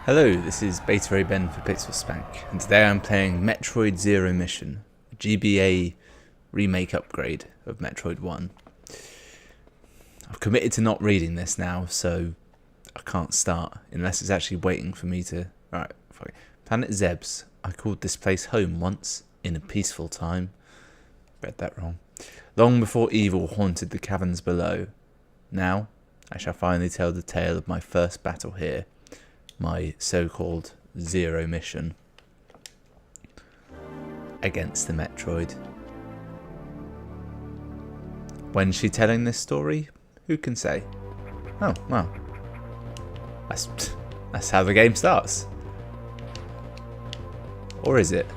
Hello, this is Beta Ray Ben for Pixel Spank, and today I'm playing Metroid Zero Mission, a GBA remake upgrade of Metroid 1. I've committed to not reading this now, so I can't start unless it's actually waiting for me to... Alright, fuck it. Planet Zebs. I called this place home once, in a peaceful time. Read that wrong. Long before evil haunted the caverns below. Now, I shall finally tell the tale of my first battle here. My so-called Zero Mission against the Metroid. When's she telling this story? Who can say? Oh, well. That's how the game starts. Or is it?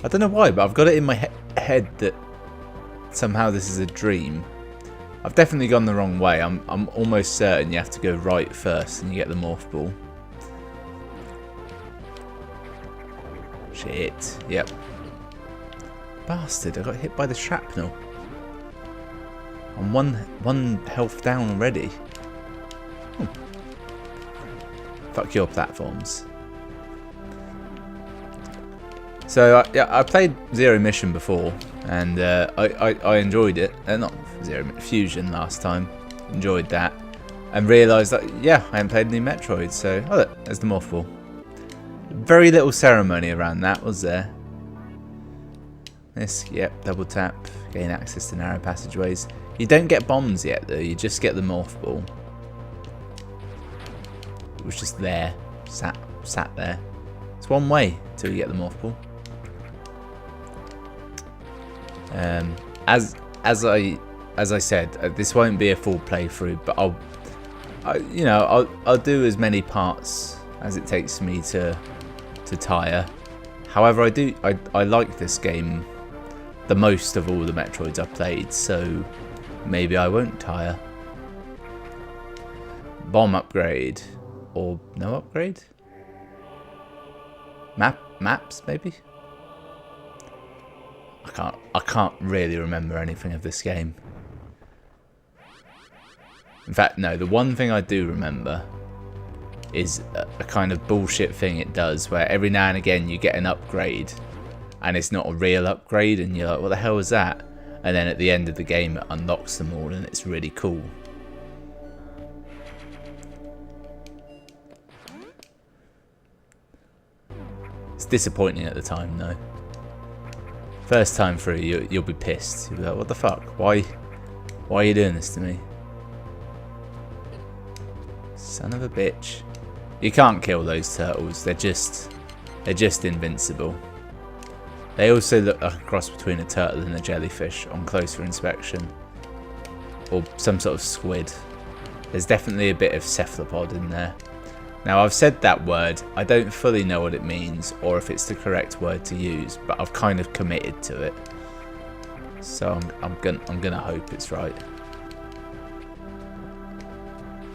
I don't know why, but I've got it in my head that somehow this is a dream. I've definitely gone the wrong way. I'm almost certain you have to go right first and you get the morph ball. Shit. Yep. Bastard, I got hit by the shrapnel. I'm one health down already. Fuck your platforms. So yeah, I played Zero Mission before, and I enjoyed it. Not Zero Fusion last time. Enjoyed that, and realised that yeah, I hadn't played any Metroid. So oh look, there's the morph ball. Very little ceremony around that, was there? This, yep, double tap, gain access to narrow passageways. You don't get bombs yet though. You just get the morph ball. It was just there, sat there. It's one way till you get the morph ball. As I said, this won't be a full playthrough, but I'll do as many parts as it takes me to tire. However, I like this game the most of all the Metroids I've played, so maybe I won't tire. Bomb upgrade or no upgrade? Maps maybe? I can't really remember anything of this game. In fact, no, the one thing I do remember is a kind of bullshit thing it does where every now and again you get an upgrade and it's not a real upgrade and you're like, what the hell is that? And then at the end of the game it unlocks them all and it's really cool. It's disappointing at the time though. First time through, you'll be pissed. You'll be like, what the fuck? Why are you doing this to me? Son of a bitch. You can't kill those turtles. They're just invincible. They also look like a cross between a turtle and a jellyfish on closer inspection. Or some sort of squid. There's definitely a bit of cephalopod in there. Now I've said that word, I don't fully know what it means or if it's the correct word to use, but I've kind of committed to it. So I'm gonna hope it's right.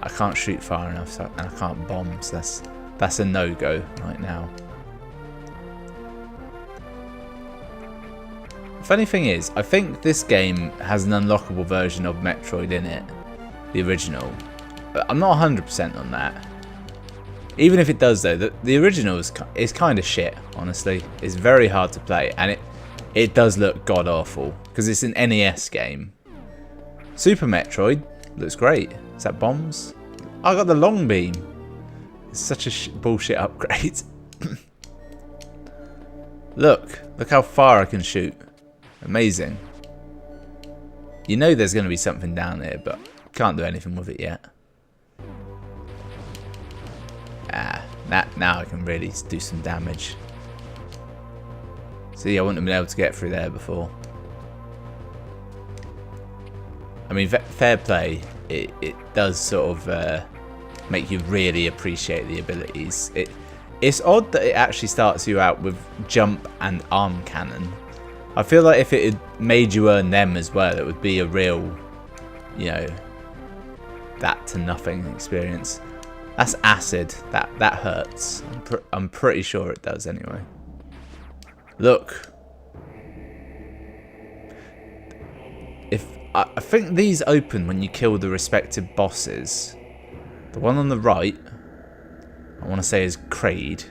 I can't shoot far enough and I can't bomb, so that's a no-go right now. Funny thing is, I think this game has an unlockable version of Metroid in it, the original, but I'm not 100% on that. Even if it does though, the original is kind of shit, honestly. It's very hard to play and it does look god-awful because it's an NES game. Super Metroid looks great. Is that bombs? I got the long beam. It's such a bullshit upgrade. Look how far I can shoot. Amazing. You know there's going to be something down there, but can't do anything with it yet. Now I can really do some damage. See, I wouldn't have been able to get through there before. I mean, fair play, it does sort of make you really appreciate the abilities. It's odd that it actually starts you out with jump and arm cannon. I feel like if it had made you earn them as well, it would be a real, you know, that to nothing experience. That's acid. That hurts. I'm pretty sure it does anyway. Look. I think these open when you kill the respective bosses. The one on the right, I want to say is Kraid.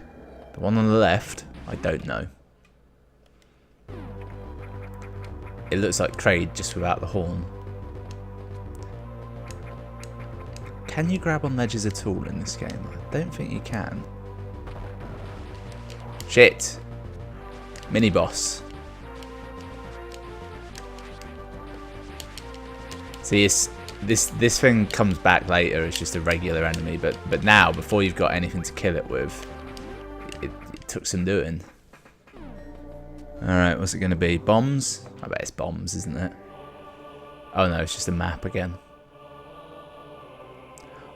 The one on the left, I don't know. It looks like Kraid just without the horn. Can you grab on ledges at all in this game? I don't think you can. Shit. Mini boss. See, this thing comes back later as just a regular enemy, but now, before you've got anything to kill it with, it took some doing. Alright, what's it going to be? Bombs? I bet it's bombs, isn't it? Oh no, it's just a map again.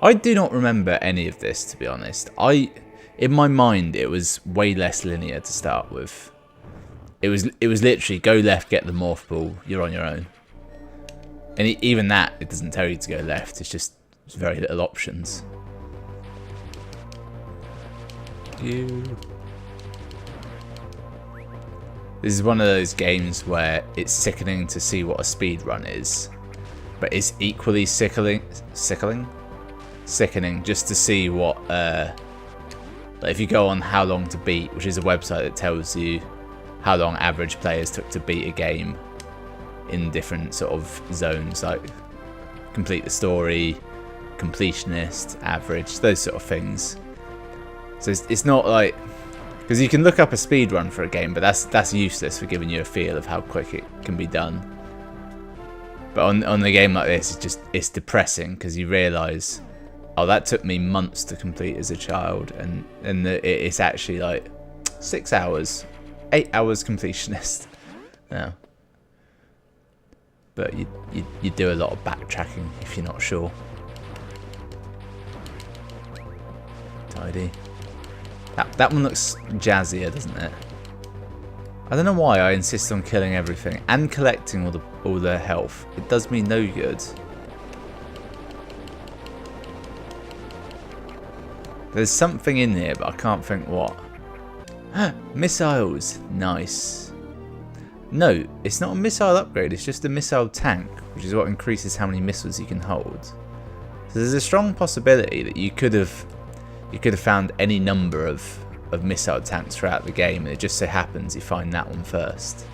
I do not remember any of this, to be honest. In my mind, it was way less linear to start with. It was literally go left, get the morph ball, you're on your own. And even that, it doesn't tell you to go left. It's very little options. This is one of those games where it's sickening to see what a speed run is, but it's equally sickening just to see what like if you go on How Long to Beat, which is a website that tells you how long average players took to beat a game in different sort of zones, like complete the story, completionist, average, those sort of things. So it's not like, because you can look up a speed run for a game, but that's useless for giving you a feel of how quick it can be done. But on a game like this, it's depressing because you realise, oh, that took me months to complete as a child, and it's actually like 6 hours, 8 hours completionist. No. But you do a lot of backtracking if you're not sure. Tidy. That one looks jazzier, doesn't it? I don't know why I insist on killing everything and collecting all the health. It does me no good. There's something in here, but I can't think what. Missiles. Nice. No, it's not a missile upgrade, it's just a missile tank, which is what increases how many missiles you can hold. So there's a strong possibility that you could have found any number of missile tanks throughout the game, and it just so happens you find that one first.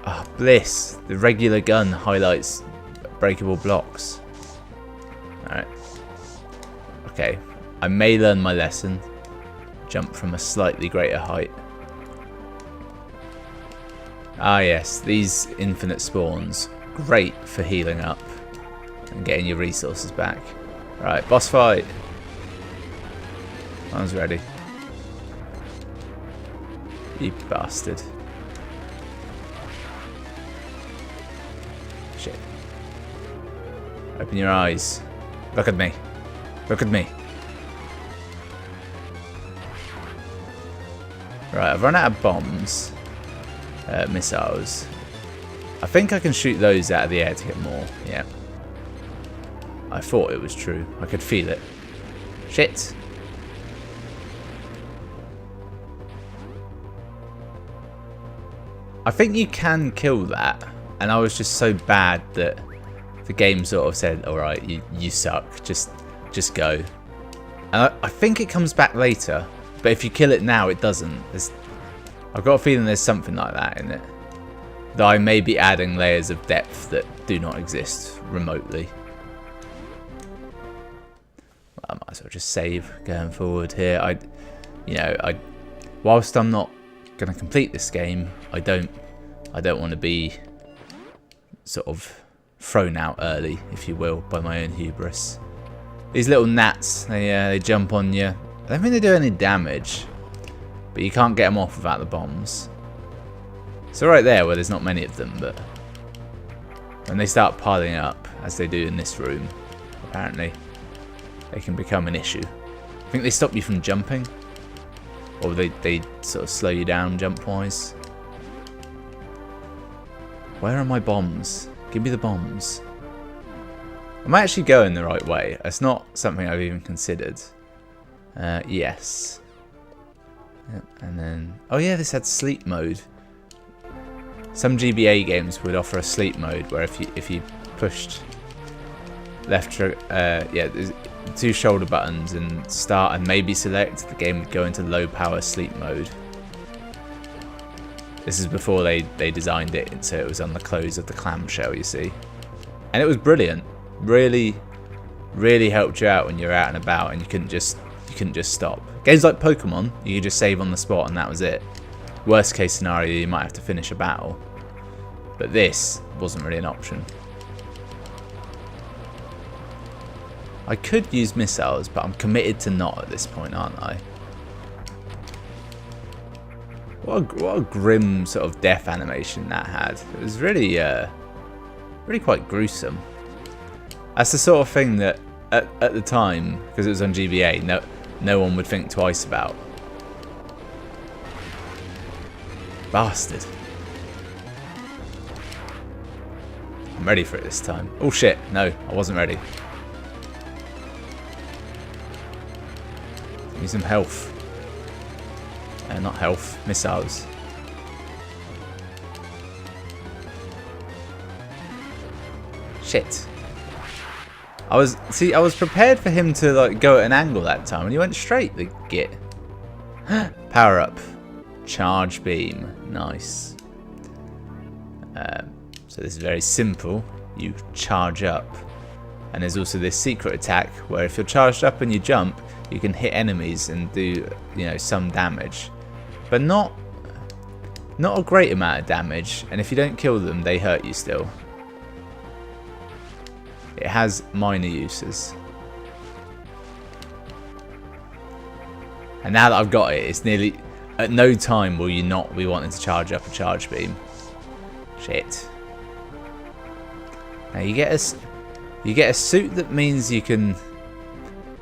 Ah, oh, bliss. The regular gun highlights breakable blocks. Alright. Okay, I may learn my lesson. Jump from a slightly greater height. Ah yes, these infinite spawns. Great for healing up and getting your resources back. Right, boss fight. I was ready. You bastard. Shit. Open your eyes. Look at me. Look at me. Right, I've run out of bombs. Missiles. I think I can shoot those out of the air to get more. Yeah. I thought it was true. I could feel it. Shit. I think you can kill that, and I was just so bad that the game sort of said, alright, you suck, just go. And I think it comes back later, but if you kill it now, it doesn't. I've got a feeling there's something like that in it. Though I may be adding layers of depth that do not exist remotely. Well, I might as well just save going forward here. Whilst I'm not going to complete this game, I don't want to be sort of thrown out early, if you will, by my own hubris. These little gnats, they jump on you. I don't think they do any damage, but you can't get them off without the bombs. So right there where there's not many of them, but when they start piling up, as they do in this room, apparently, they can become an issue. I think they stop you from jumping, or they sort of slow you down jump-wise. Where are my bombs? Give me the bombs. I'm actually going the right way. It's not something I've even considered. Yes. Yep, and then... oh yeah, this had sleep mode. Some GBA games would offer a sleep mode where if you pushed left trigger, yeah, there's 2 shoulder buttons, and start and maybe select, the game would go into low power sleep mode. This is before they designed it so it was on the close of the clamshell, you see. And it was brilliant. Really, really helped you out when you're out and about and you couldn't just stop. Games like Pokemon, you could just save on the spot and that was it. Worst case scenario, you might have to finish a battle. But this wasn't really an option. I could use missiles, but I'm committed to not at this point, aren't I? What a grim sort of death animation that had. It was really, really quite gruesome. That's the sort of thing that at the time, because it was on GBA, no one would think twice about. Bastard. I'm ready for it this time. Oh shit, no, I wasn't ready. Need some health. Not health, missiles. Shit. I was prepared for him to like go at an angle that time, and he went straight. The git. Power up, charge beam, nice. So this is very simple. You charge up, and there's also this secret attack where if you're charged up and you jump, you can hit enemies and do, you know, some damage, but not a great amount of damage. And if you don't kill them, they hurt you still. It has minor uses. And now that I've got it, it's nearly at no time will you not be wanting to charge up a charge beam. Shit. Now you get a suit that means you can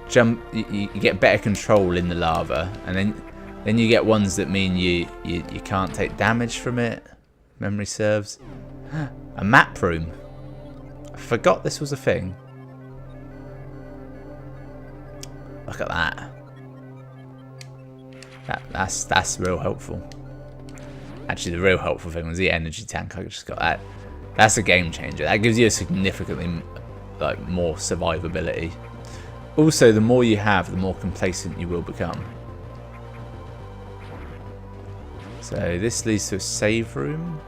jump. You get better control in the lava, and then you get ones that mean you can't take damage from it. Memory serves. A map room. I forgot this was a thing. Look at that. That's real helpful. Actually, the real helpful thing was the energy tank. I just got that. That's a game changer. That gives you a significantly like more survivability. Also, the more you have, the more complacent you will become. So this leads to a save room.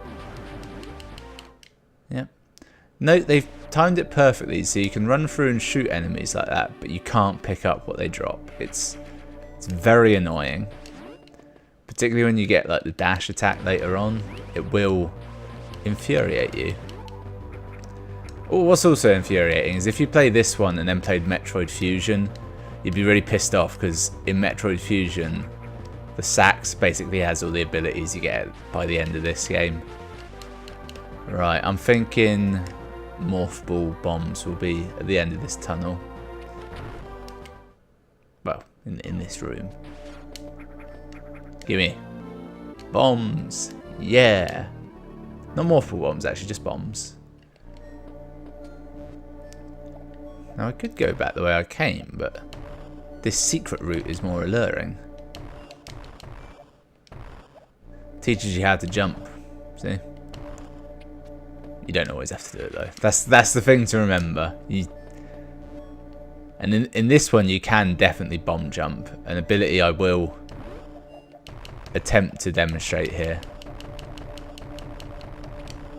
Yep. Note they've timed it perfectly, so you can run through and shoot enemies like that, but you can't pick up what they drop. It's very annoying. Particularly when you get like the dash attack later on, it will infuriate you. What's also infuriating is if you play this one and then played Metroid Fusion, you'd be really pissed off because in Metroid Fusion, the sax basically has all the abilities you get by the end of this game. Right, I'm thinking morph ball bombs will be at the end of this tunnel. Well, in this room. Gimme. Bombs. Yeah. Not morph ball bombs, actually, just bombs. Now I could go back the way I came, but this secret route is more alluring. Teaches you how to jump. See? You don't always have to do it though. That's the thing to remember. And in this one you can definitely bomb jump, an ability I will attempt to demonstrate here.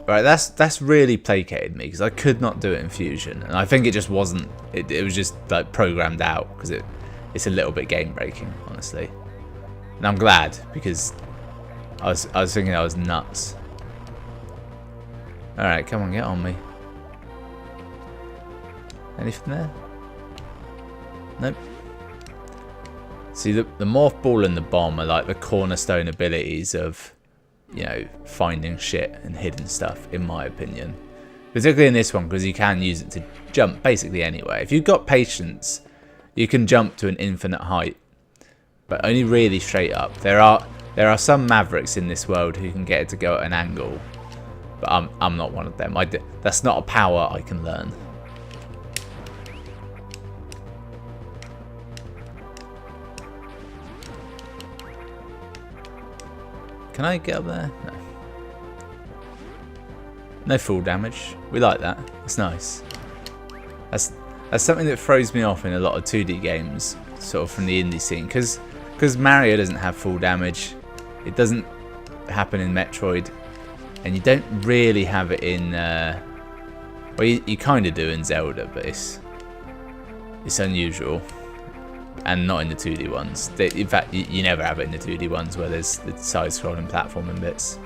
Right, that's really placated me because I could not do it in Fusion, and I think it just wasn't. It was just like programmed out because it's a little bit game breaking, honestly. And I'm glad because I was thinking I was nuts. All right, come on, get on me. Anything there? Nope. See, the morph ball and the bomb are like the cornerstone abilities of, you know, finding shit and hidden stuff, in my opinion. Particularly in this one, because you can use it to jump basically anywhere. If you've got patience, you can jump to an infinite height, but only really straight up. There are some mavericks in this world who can get it to go at an angle, but I'm not one of them. That's not a power I can learn. Can I get up there? No. No full damage. We like that. It's nice. That's something that throws me off in a lot of 2D games, sort of from the indie scene, because Mario doesn't have full damage. It doesn't happen in Metroid, and you don't really have it in. Well, you kind of do in Zelda, but it's unusual, and not in the 2D ones. In fact, you never have it in the 2D ones where there's the side-scrolling platforming bits.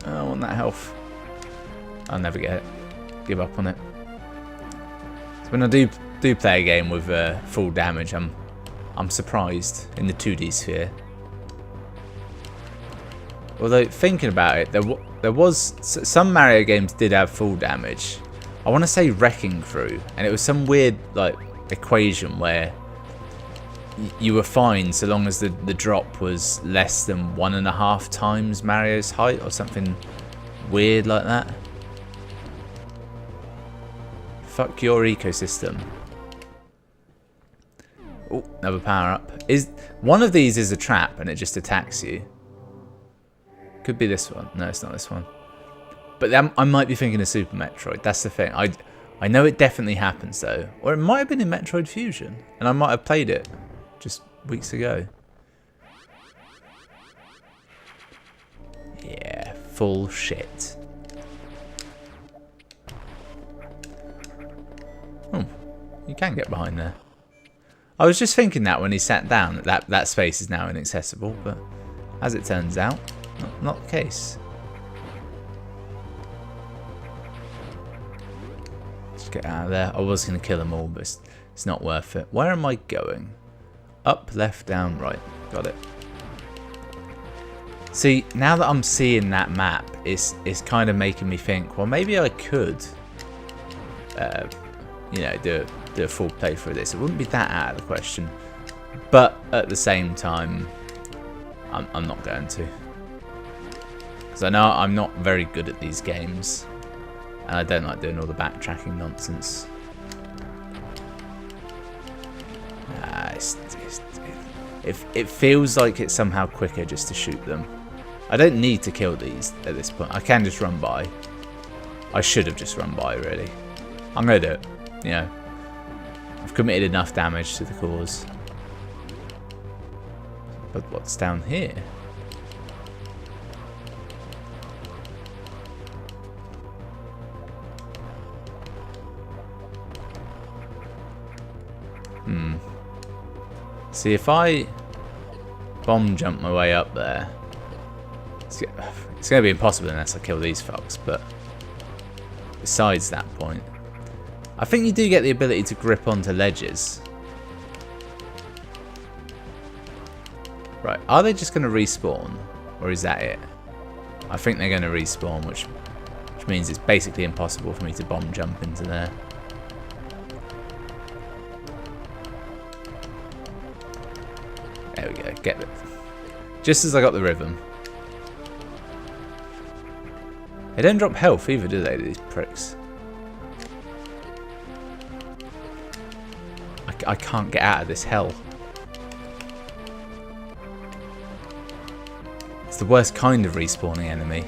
Oh, I want that health. I'll never get it. Give up on it. So when I do play a game with full damage, I'm surprised in the 2D sphere. Although thinking about it, there was some Mario games did have full damage. I want to say Wrecking Crew, and it was some weird like equation where you were fine so long as the drop was less than 1.5 times Mario's height or something weird like that. Fuck your ecosystem. Oh, another power up. One of these is a trap and it just attacks you. Could be this one. No, it's not this one. But I might be thinking of Super Metroid. That's the thing. I know it definitely happens though. Or it might have been in Metroid Fusion. And I might have played it just weeks ago. Yeah, full shit. Oh, you can get behind there. I was just thinking that when he sat down, that space is now inaccessible. But as it turns out, not the case. Get out of there. I was going to kill them all, but it's not worth it. Where am I going? Up, left, down, right. Got it. See, now that I'm seeing that map, it's kind of making me think, well, maybe I could, you know, do a full playthrough of this. It wouldn't be that out of the question. But at the same time, I'm not going to. Because I know I'm not very good at these games. And I don't like doing all the backtracking nonsense. It feels like it's somehow quicker just to shoot them. I don't need to kill these at this point. I can just run by. I should have just run by, really. I'm going to do it. You know, I've committed enough damage to the cause. But what's down here? See, if I bomb jump my way up there, it's going to be impossible unless I kill these fucks, but besides that point, I think you do get the ability to grip onto ledges. Right, are they just going to respawn, or is that it? I think they're going to respawn, which means it's basically impossible for me to bomb jump into there. There we go, get it. Just as I got the rhythm. They don't drop health either, do they, these pricks? I can't get out of this hell. It's the worst kind of respawning enemy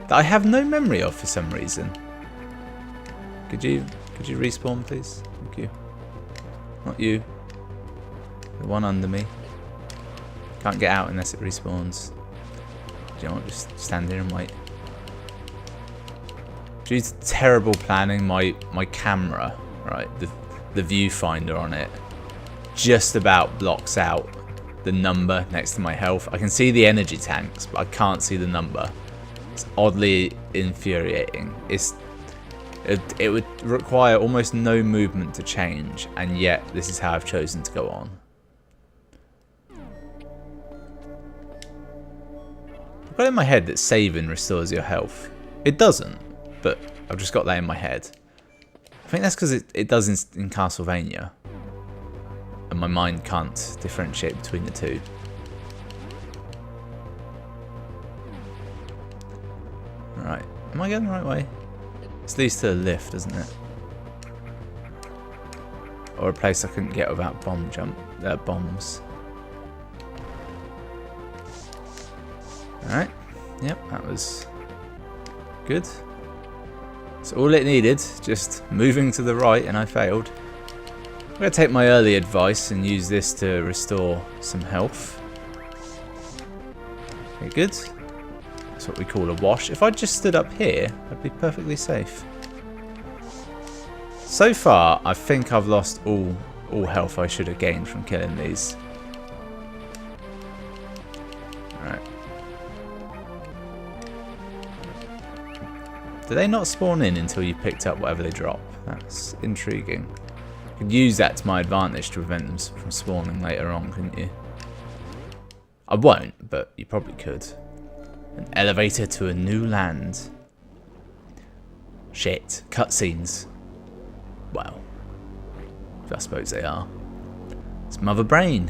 that I have no memory of for some reason. Could you respawn, please? Thank you. Not you. The one under me. Can't get out unless it respawns. Do you know what? Just stand here and wait. Due to terrible planning, my camera, right, the viewfinder on it, just about blocks out the number next to my health. I can see the energy tanks, but I can't see the number. It's oddly infuriating. It would require almost no movement to change, and yet this is how I've chosen to go on. I've got in my head that saving restores your health. It doesn't, but I've just got that in my head. I think that's because it does in Castlevania. And my mind can't differentiate between the two. Right, am I going the right way? This leads to a lift, doesn't it? Or a place I couldn't get without bombs. Alright, yep, that was good. So all it needed, just moving to the right, and I failed. I'm going to take my early advice and use this to restore some health. Okay, good. That's what we call a wash. If I just stood up here, I'd be perfectly safe. So far, I think I've lost all health I should have gained from killing these. Alright. Do they not spawn in until you picked up whatever they drop? That's intriguing. You could use that to my advantage to prevent them from spawning later on, couldn't you? I won't, but you probably could. An elevator to a new land. Shit. Cutscenes. Well, I suppose they are. It's Mother Brain.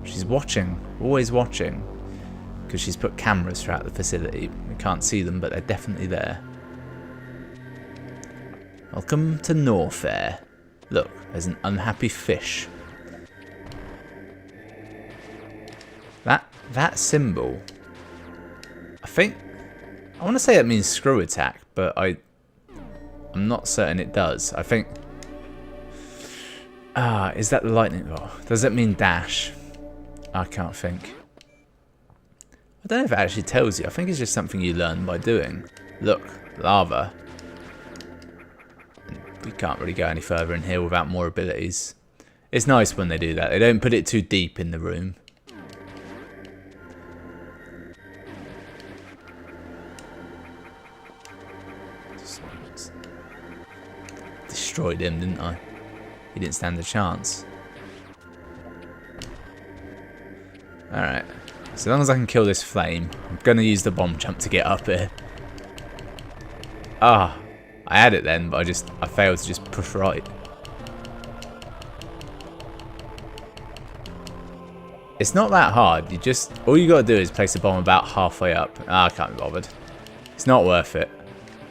She's watching. Always watching. Because she's put cameras throughout the facility. We can't see them, but they're definitely there. Welcome to Norfair. Look, there's an unhappy fish. That symbol, I want to say it means screw attack, but I'm not certain it does. I think, is that the lightning? Oh, does it mean dash? I can't think. I don't know if it actually tells you. I think it's just something you learn by doing. Look, lava. We can't really go any further in here without more abilities. It's nice when they do that. They don't put it too deep in the room. Destroyed him, didn't I? He didn't stand a chance. Alright. So long as I can kill this flame, I'm going to use the bomb jump to get up here. Ah, I had it then, but I failed to just push right. It's not that hard. All you got to do is place the bomb about halfway up. I can't be bothered. It's not worth it.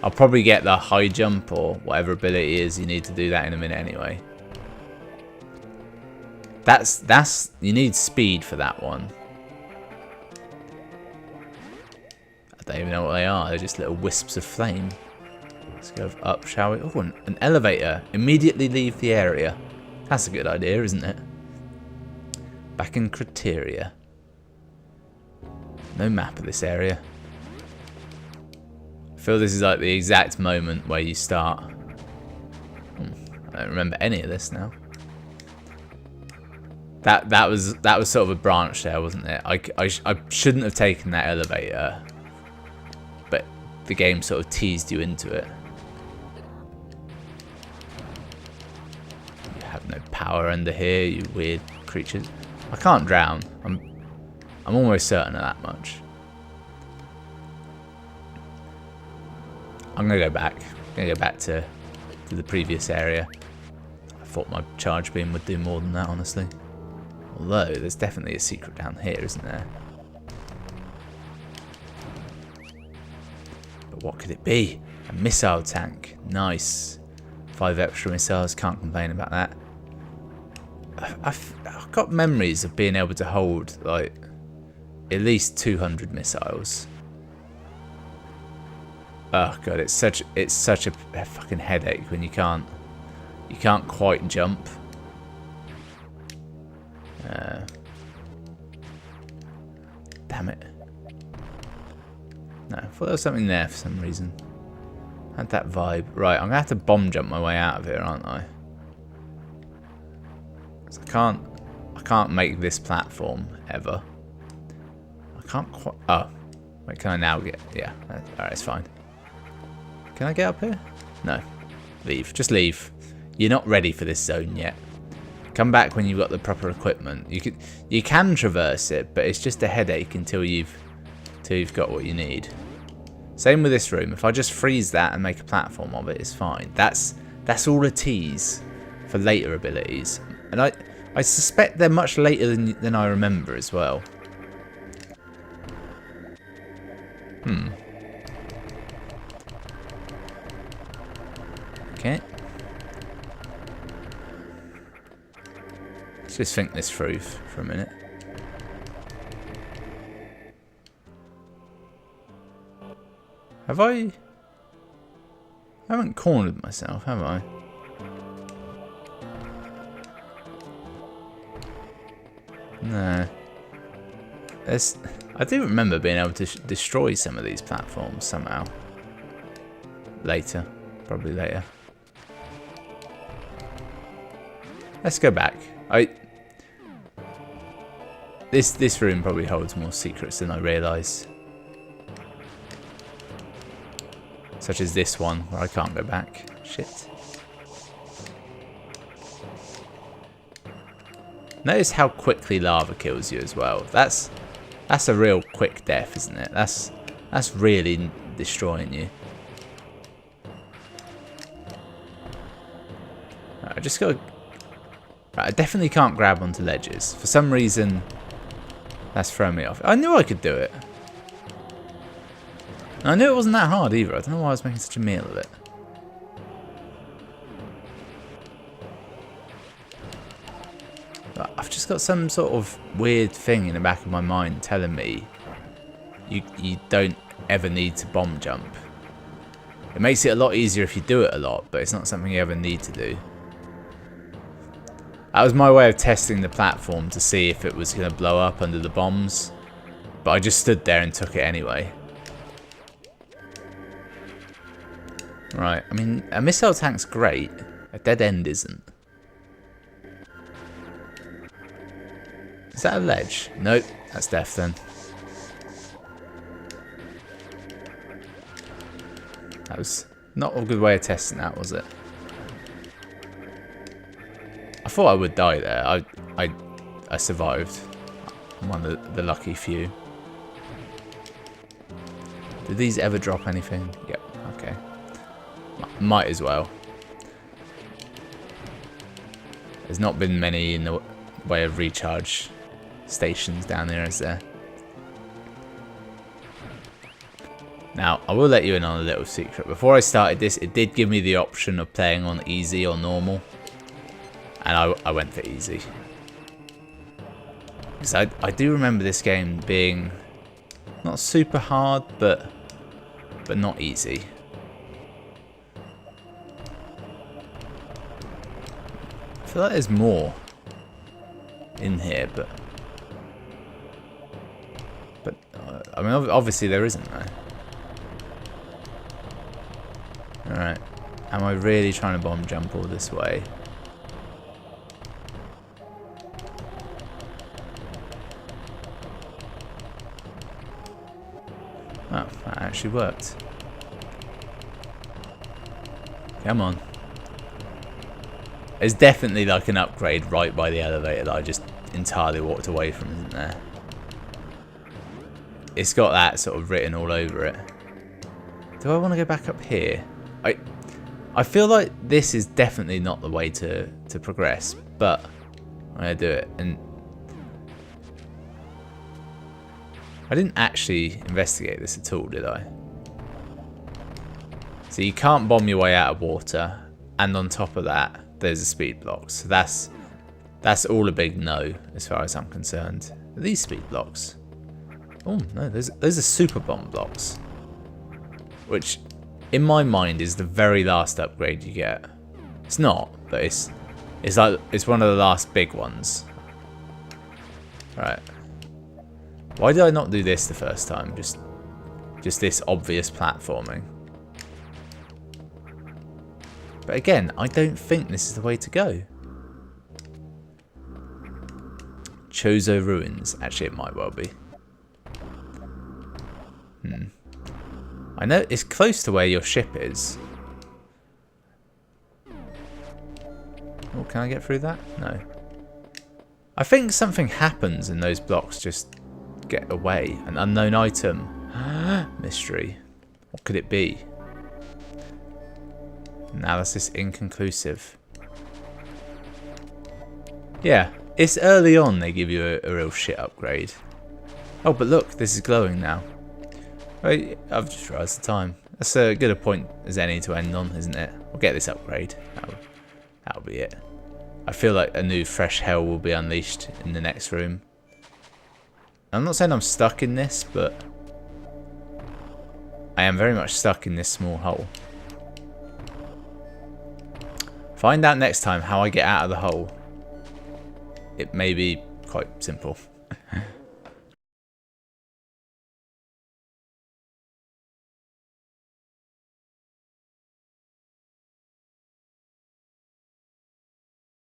I'll probably get the high jump or whatever ability is you need to do that in a minute anyway. You need speed for that one. I don't even know what they are. They're just little wisps of flame. Let's go up, shall we? Oh, an elevator. Immediately leave the area. That's a good idea, isn't it? Back in Criteria. No map of this area. I feel this is like the exact moment where you start. I don't remember any of this now. That was sort of a branch there, wasn't it? I shouldn't have taken that elevator, but the game sort of teased you into it. You have no power under here, you weird creatures. I can't drown. I'm almost certain of that much. I'm gonna go back. I'm gonna go back to the previous area. I thought my charge beam would do more than that, honestly. Although there's definitely a secret down here, isn't there? But what could it be? A missile tank. Nice. 5 extra missiles. Can't complain about that. I've got memories of being able to hold like at least 200 missiles. Oh god, it's such a fucking headache when you can't quite jump. Damn it. No, I thought there was something there for some reason. Had that vibe. Right, I'm gonna have to bomb jump my way out of here, aren't I? 'Cause I can't make this platform ever. I can't quite. Oh, wait, can I now get? Yeah, alright, it's fine. Can I get up here? No. Leave. Just leave. You're not ready for this zone yet. Come back when you've got the proper equipment. You can traverse it, but it's just a headache until you've got what you need. Same with this room. If I just freeze that and make a platform of it, it's fine. That's all a tease for later abilities. And I suspect they're much later than I remember as well. Okay. Let's just think this through for a minute. I haven't cornered myself, have I? No. I do remember being able to destroy some of these platforms somehow. Later. Probably later. Let's go back. This room probably holds more secrets than I realise. Such as this one, where I can't go back. Shit. Notice how quickly lava kills you as well. That's a real quick death, isn't it? That's really destroying you. Right, I just got. Right, I definitely can't grab onto ledges. For some reason, that's throwing me off. I knew I could do it. And I knew it wasn't that hard either. I don't know why I was making such a meal of it. But I've just got some sort of weird thing in the back of my mind telling me you don't ever need to bomb jump. It makes it a lot easier if you do it a lot, but it's not something you ever need to do. That was my way of testing the platform to see if it was going to blow up under the bombs. But I just stood there and took it anyway. Right, I mean, a missile tank's great. A dead end isn't. Is that a ledge? Nope, that's death then. That was not a good way of testing that, was it? I thought I would die there. I survived. I'm one of the lucky few. Did these ever drop anything? Yep, okay. Might as well. There's not been many in the way of recharge stations down there, is there? Now, I will let you in on a little secret. Before I started this, it did give me the option of playing on easy or normal. And I went for easy. Because I do remember this game being not super hard, but not easy. I feel like there's more in here, but I mean, obviously there isn't though. Alright, am I really trying to bomb jump all this way? Oh, that actually worked. Come on. There's definitely like an upgrade right by the elevator that I just entirely walked away from, isn't there? It's got that sort of written all over it. Do I want to go back up here? I feel like this is definitely not the way to progress, but I'm going to do it. And I didn't actually investigate this at all, did I? So you can't bomb your way out of water, and on top of that, there's a speed block. So that's all a big no, as far as I'm concerned. Are these speed blocks? Oh no, those are super bomb blocks, which in my mind is the very last upgrade you get. It's not, but it's like it's one of the last big ones. Right. Why did I not do this the first time? Just this obvious platforming. But again, I don't think this is the way to go. Chozo Ruins. Actually, it might well be. I know it's close to where your ship is. Oh, can I get through that? No. I think something happens and those blocks just get away. An unknown item. Mystery. What could it be? Analysis inconclusive. Yeah, it's early on they give you a real shit upgrade. Oh, but look, this is glowing now. Right, I've just realised the time. That's as good a point as any to end on, isn't it? We'll get this upgrade. That'll be it. I feel like a new fresh hell will be unleashed in the next room. I'm not saying I'm stuck in this, but I am very much stuck in this small hole. Find out next time how I get out of the hole. It may be quite simple.